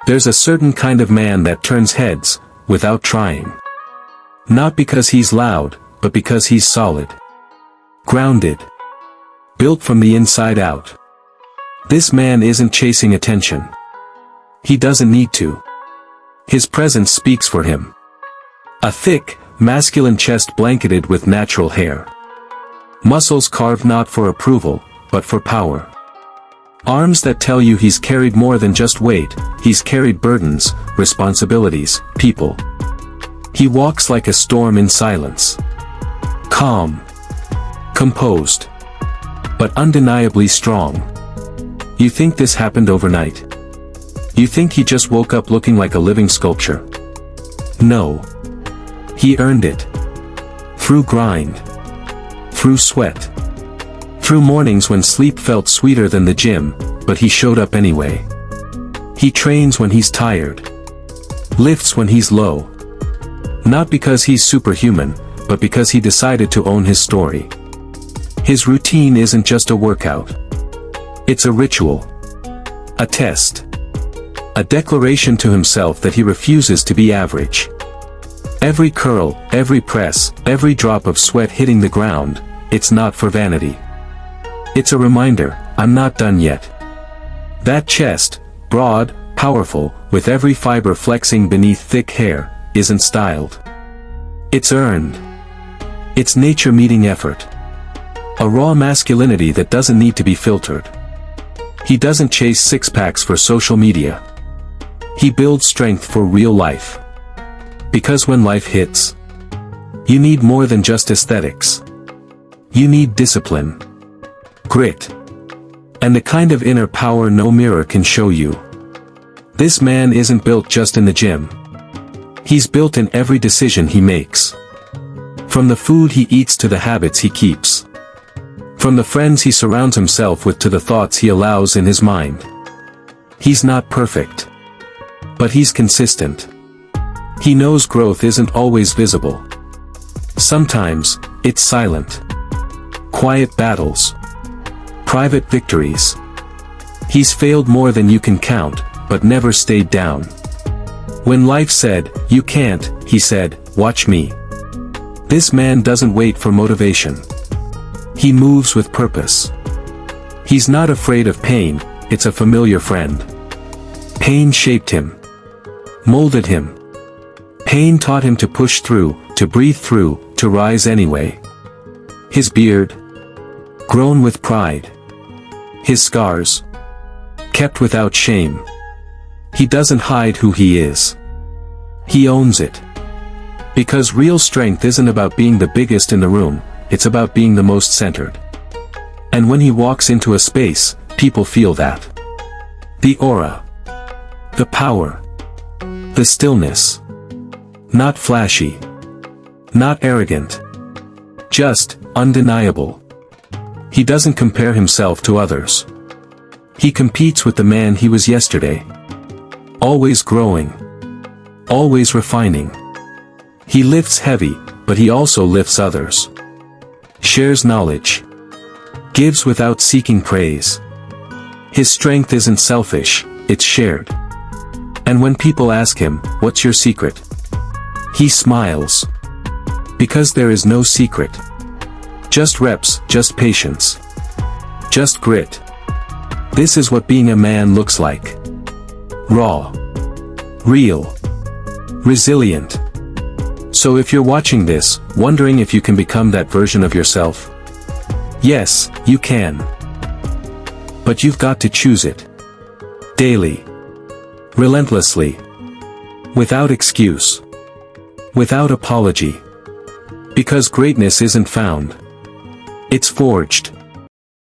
There's a certain kind of man that turns heads, without trying. Not because he's loud, but because he's solid. Grounded. Built from the inside out. This man isn't chasing attention. He doesn't need to. His presence speaks for him. A thick, masculine chest blanketed with natural hair. Muscles carved not for approval, but for power. Arms that tell you he's carried more than just weight, he's carried burdens, responsibilities, people. He walks like a storm in silence. Calm. Composed. But undeniably strong. You think this happened overnight? You think he just woke up looking like a living sculpture? No. He earned it. Through grind. Through sweat. Through mornings when sleep felt sweeter than the gym, but he showed up anyway. He trains when he's tired. Lifts when he's low. Not because he's superhuman, but because he decided to own his story. His routine isn't just a workout. It's a ritual. A test. A declaration to himself that he refuses to be average. Every curl, every press, every drop of sweat hitting the ground, it's not for vanity. It's a reminder, I'm not done yet. That chest, broad, powerful, with every fiber flexing beneath thick hair, isn't styled. It's earned. It's nature meeting effort. A raw masculinity that doesn't need to be filtered. He doesn't chase six-packs for social media. He builds strength for real life. Because when life hits, you need more than just aesthetics. You need discipline. Grit. And the kind of inner power no mirror can show you. This man isn't built just in the gym. He's built in every decision he makes. From the food he eats to the habits he keeps. From the friends he surrounds himself with to the thoughts he allows in his mind. He's not perfect. But he's consistent. He knows growth isn't always visible. Sometimes, it's silent. Quiet battles. Private victories. He's failed more than you can count, but never stayed down. When life said, "You can't," he said, "Watch me." This man doesn't wait for motivation. He moves with purpose. He's not afraid of pain, it's a familiar friend. Pain shaped him. Molded him. Pain taught him to push through, to breathe through, to rise anyway. His beard. Grown with pride. His scars. Kept without shame. He doesn't hide who he is. He owns it. Because real strength isn't about being the biggest in the room, it's about being the most centered. And when he walks into a space, people feel that. The aura. The power. The stillness. Not flashy. Not arrogant. Just undeniable. He doesn't compare himself to others. He competes with the man he was yesterday. Always growing. Always refining. He lifts heavy, but he also lifts others. Shares knowledge. Gives without seeking praise. His strength isn't selfish, it's shared. And when people ask him, "What's your secret?" he smiles. Because there is no secret. Just reps, just patience. Just grit. This is what being a man looks like. Raw. Real. Resilient. So if you're watching this, wondering if you can become that version of yourself, yes, you can. But you've got to choose it. Daily. Relentlessly. Without excuse. Without apology. Because greatness isn't found. It's forged.